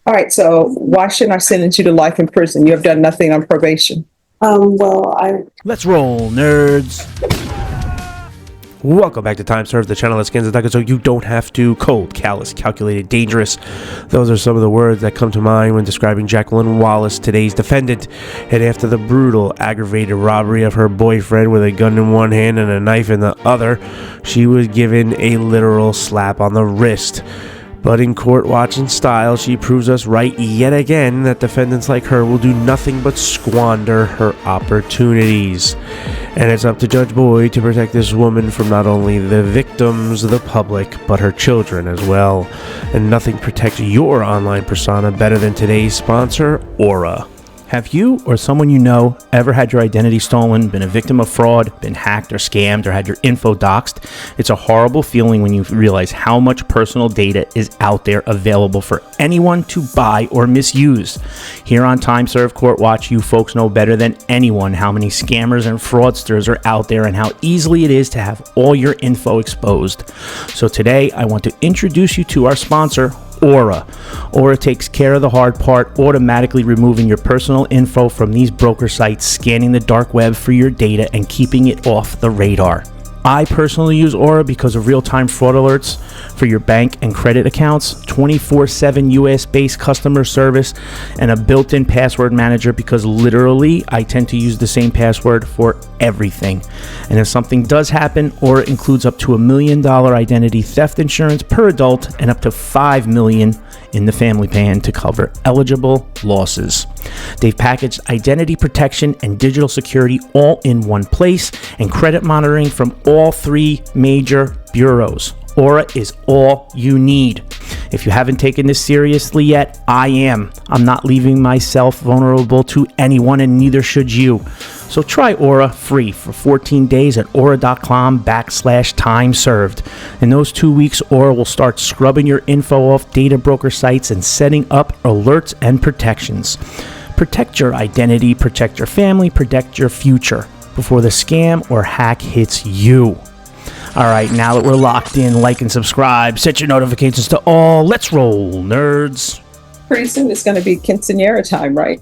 All right, so why shouldn't I sentence you to life in prison? You have done nothing on probation. Let's roll, nerds. Welcome back to Time Served, the channel that scans the docket so you don't have to. Cold, callous, calculated, dangerous. Those are some of the words that come to mind when describing Jacqueline Wallace, today's defendant. And after the brutal, aggravated robbery of her boyfriend with a gun in one hand and a knife in the other, she was given a literal slap on the wrist. But in court-watching style, she proves us right yet again that defendants like her will do nothing but squander her opportunities. And it's up to Judge Boyd to protect this woman from not only the victims, the public, but her children as well. And nothing protects your online persona better than today's sponsor, Aura. Have you or someone you know ever had your identity stolen, been a victim of fraud, been hacked or scammed, or had your info doxed? It's a horrible feeling when you realize how much personal data is out there available for anyone to buy or misuse. Here on Time Served Court Watch, you folks know better than anyone how many scammers and fraudsters are out there and how easily it is to have all your info exposed. So today, I want to introduce you to our sponsor, Aura. Aura takes care of the hard part, automatically removing your personal info from these broker sites, scanning the dark web for your data, and keeping it off the radar. I personally use Aura because of real-time fraud alerts for your bank and credit accounts, 24/7 US-based customer service, and a built-in password manager because literally I tend to use the same password for everything. And if something does happen, Aura includes up to $1 million identity theft insurance per adult and up to $5 million in the family plan to cover eligible losses. They've packaged identity protection and digital security all in one place and credit monitoring from all three major bureaus. Aura is all you need. If you haven't taken this seriously yet, I am. I'm not leaving myself vulnerable to anyone, and neither should you. So try Aura free for 14 days at aura.com/time served. In those 2 weeks, Aura will start scrubbing your info off data broker sites and setting up alerts and protections. Protect your identity, protect your family, protect your future before the scam or hack hits you. All right, now that we're locked in, like and subscribe, set your notifications to all. Let's roll, nerds. Pretty soon it's going to be quinceañera time, right?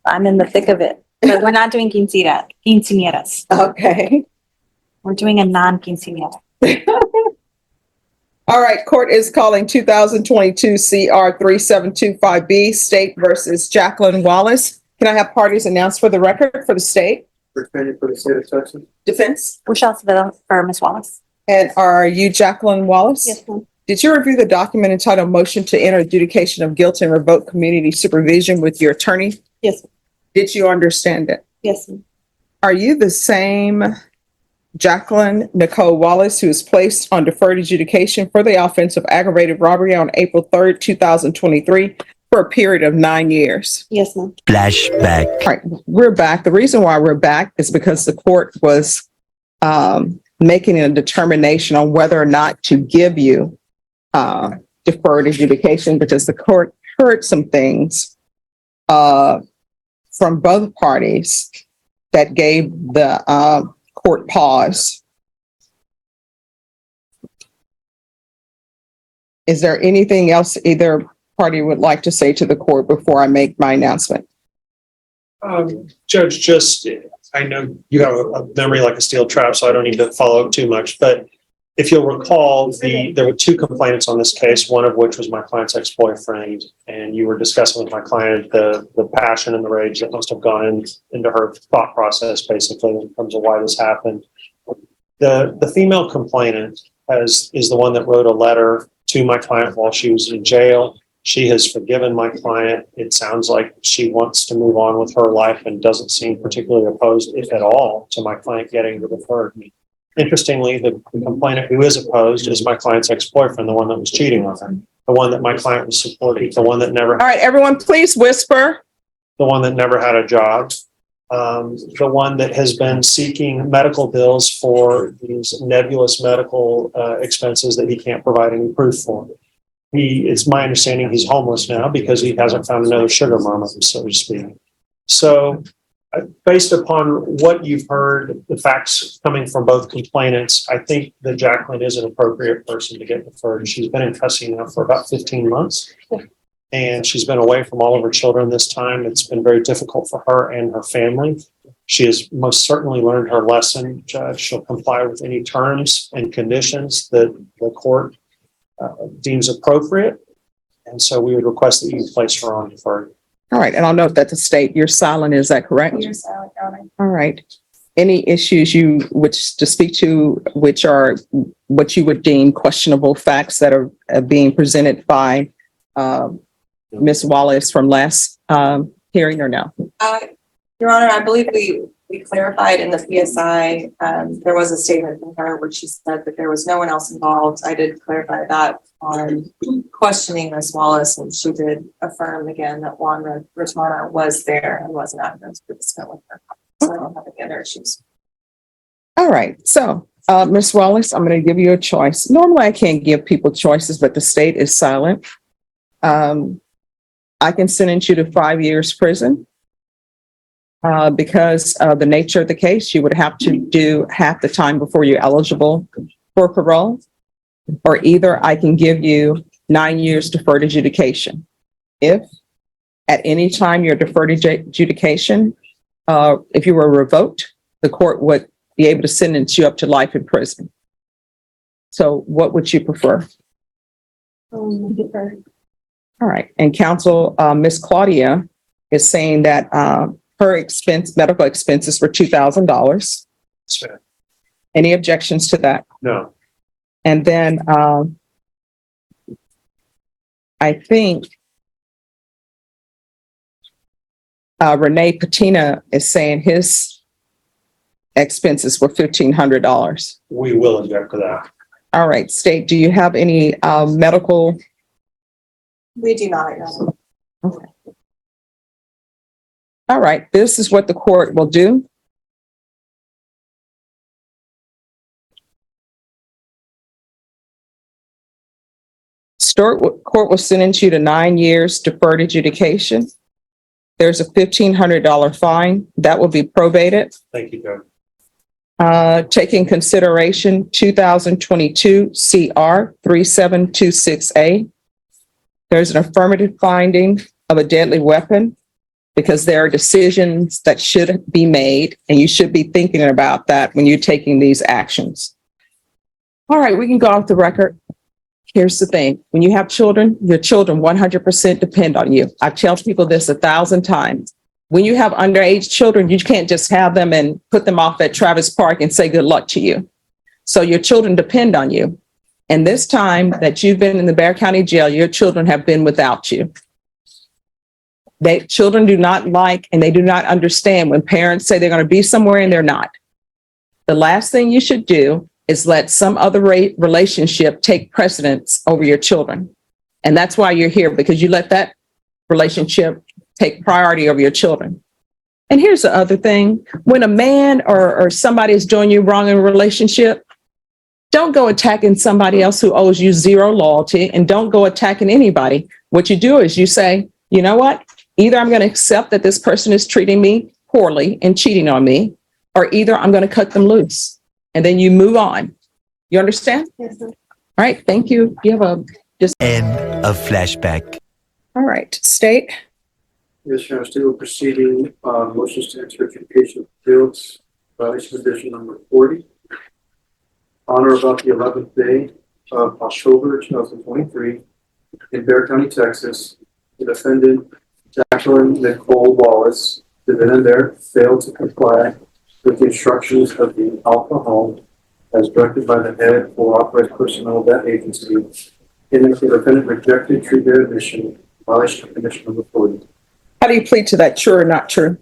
I'm in the thick of it. But we're not doing quinceañeras. Okay. We're doing a non-quinceañera. All right, court is calling 2022 CR 3725B, State versus Jacqueline Wallace. Can I have parties announced for the record for the state? Defendant for the state of Texas. Defense. Rochelle Sevilla for Ms. Wallace. And are you Jacqueline Wallace? Yes, ma'am. Did you review the document entitled Motion to Enter Adjudication of Guilt and Revoke Community Supervision with your attorney? Yes, ma'am. Did you understand it? Yes, ma'am. Are you the same Jacqueline Nicole Wallace who was placed on deferred adjudication for the offense of aggravated robbery on April 3rd, 2023 for a period of 9 years? Yes, ma'am. Flashback. All right, we're back. The reason why we're back is because the court was making a determination on whether or not to give you deferred adjudication because the court heard some things from both parties that gave the court pause. Is there anything else either party would like to say to the court before I make my announcement? Judge, just, I know you have a memory like a steel trap, so I don't need to follow up too much, but if you'll recall, there were two complainants on this case, one of which was my client's ex-boyfriend, and you were discussing with my client the passion and the rage that must have gone into her thought process, basically, in terms of why this happened. The female complainant is the one that wrote a letter to my client while she was in jail. She has forgiven my client. It sounds like she wants to move on with her life and doesn't seem particularly opposed, if at all, to my client getting the deferred. Interestingly, the complainant who is opposed is my client's ex-boyfriend, the one that was cheating on her, the one that my client was supporting, the one that never. All right, everyone, please whisper. The one that never had a job, the one that has been seeking medical bills for these nebulous medical expenses that he can't provide any proof for. It's my understanding he's homeless now because he hasn't found another sugar mama, so to speak. So based upon what you've heard, the facts coming from both complainants, I think that Jacqueline is an appropriate person to get deferred. She's been in custody now for about 15 months. And she's been away from all of her children this time. It's been very difficult for her and her family. She has most certainly learned her lesson, Judge. She'll comply with any terms and conditions that the court deems appropriate. And so we would request that you place her on deferred. All right, and I'll note that the state, you're silent, is that correct? You're silent, Your Honor. All right. Any issues you which to speak to, which are what you would deem questionable facts that are being presented by Ms. Wallace from last hearing, or no? Your Honor, I believe we clarified in the PSI, there was a statement from her where she said that there was no one else involved. I did clarify that on questioning Ms. Wallace, and she did affirm again that Juan Rotana was there and was not going to participate with her. So I don't have any other issues. All right. So, Ms. Wallace, I'm going to give you a choice. Normally, I can't give people choices, but the state is silent. I can sentence you to 5 years prison. Because of the nature of the case, you would have to do half the time before you're eligible for parole. Or either I can give you 9 years deferred adjudication. If at any time your deferred adjudication, if you were revoked, the court would be able to sentence you up to life in prison. So what would you prefer? Deferred. All right. And counsel, Ms. Claudia is saying that her medical expenses were $2,000. Any objections to that? No. And then I think Renee Patina is saying his expenses were $1,500. We will object to that. All right, state, do you have any medical? We do not, Your Honor. Okay. All right, this is what the court will do. Court will sentence you to 9 years deferred adjudication. There's a $1,500 fine that will be probated. Thank you, Judge. Taking consideration 2022 CR 3726A. There's an affirmative finding of a deadly weapon because there are decisions that should be made, and you should be thinking about that when you're taking these actions. All right, we can go off the record. Here's the thing. When you have children, your children 100% depend on you. I've told people this 1,000 times. When you have underage children, you can't just have them and put them off at Travis Park and say good luck to you. So your children depend on you. And this time that you've been in the Bexar County Jail, your children have been without you. Children do not like and they do not understand when parents say they're going to be somewhere and they're not. The last thing you should do is let some other relationship take precedence over your children. And that's why you're here, because you let that relationship take priority over your children. And here's the other thing. When a man or somebody is doing you wrong in a relationship, don't go attacking somebody else who owes you zero loyalty, and don't go attacking anybody. What you do is you say, you know what? Either I'm going to accept that this person is treating me poorly and cheating on me, or either I'm going to cut them loose. And then you move on. You understand? Yes, sir. All right. Thank you. You have a End of flashback. all right. State. Yes, Your Honor, still proceeding, motions to enter adjudication of guilt, violation condition number 40. On or about the 11th day of October 2023 in Bexar County, Texas, the defendant, Jacqueline Nicole Wallace, the then there failed to comply with the instructions of the Alpha Home as directed by the head or authorized personnel of that agency, and if the defendant rejected true their admission, violation of condition number 40. How do you plead to that? True or not true?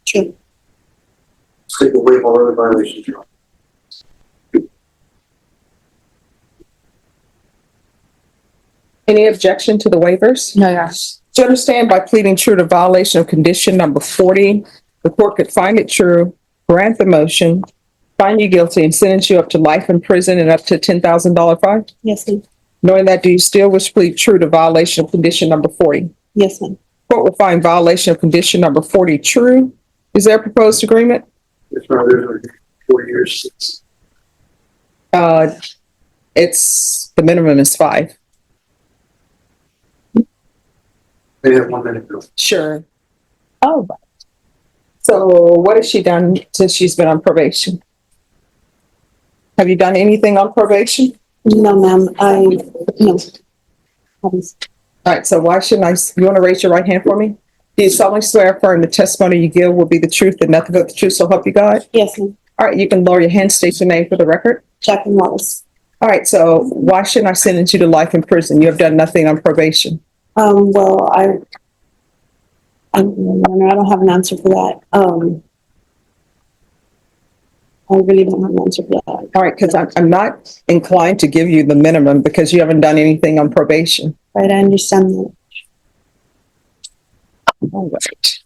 State will waive all other violations. Any objection to the waivers? No, yes. Do you understand by pleading true to violation of condition number 40, the court could find it true, grant the motion, find you guilty, and sentence you up to life in prison and up to $10,000 fine? Yes, ma'am. Knowing that, do you still wish to plead true to violation of condition number 40? Yes, ma'am. Court will find violation of condition number 40 true. Is there a proposed agreement? It's around there 4 years. It's, the minimum is 5. They have 1 minute. Sure. Oh, so what has she done since she's been on probation? Have you done anything on probation? No, ma'am, no. All right, so why shouldn't you want to raise your right hand for me? Do you solemnly swear affirm the testimony you give will be the truth and nothing but the truth, so help you God? Yes, ma'am. All right, you can lower your hand, state your name for the record. Jacqueline Wallace. All right, so why shouldn't I sentence you to life in prison? You have done nothing on probation. Well, I don't have an answer for that. I really don't have an answer for that. All right, because I'm not inclined to give you the minimum because you haven't done anything on probation. Right, I understand that. All right.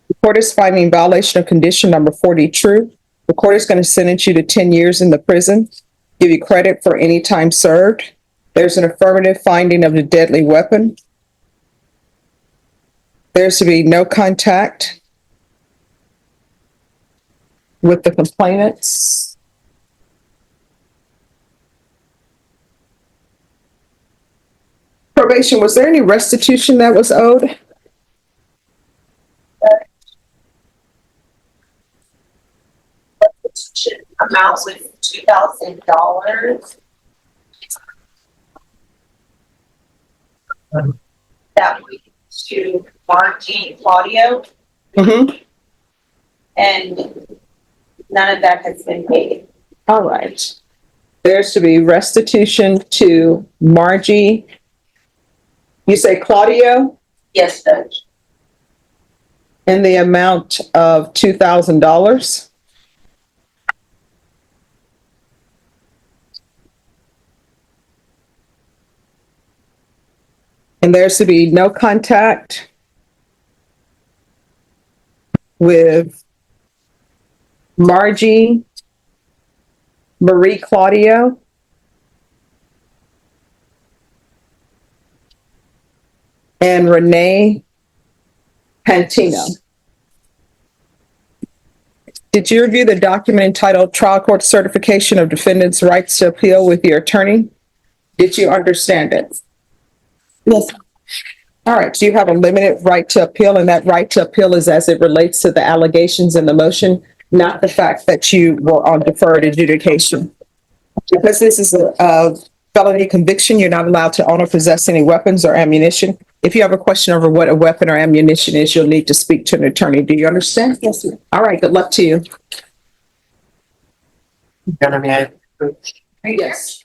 The court is finding violation of condition number 40 true. The court is going to sentence you to 10 years in the prison, give you credit for any time served. There's an affirmative finding of the deadly weapon. There's to be no contact with the complainants. Probation, was there any restitution that was owed? Amount was $2,000. That we to Margie and Claudio, Mm-hmm. and none of that has been paid. All right. There's to be restitution to Margie. You say Claudio, Yes, Judge. in the amount of $2,000. And there's to be no contact with Margie, Marie Claudio, and Renee Pantino. Did you review the document entitled Trial Court Certification of Defendant's Rights to Appeal with your attorney? Did you understand it? Yes, All right, do you have a limited right to appeal, and that right to appeal is as it relates to the allegations in the motion, not the fact that you were on deferred adjudication. Because this is a felony conviction, you're not allowed to own or possess any weapons or ammunition. If you have a question over what a weapon or ammunition is, you'll need to speak to an attorney. Do you understand? yes, ma'am. All right, good luck to you. Can I Yes.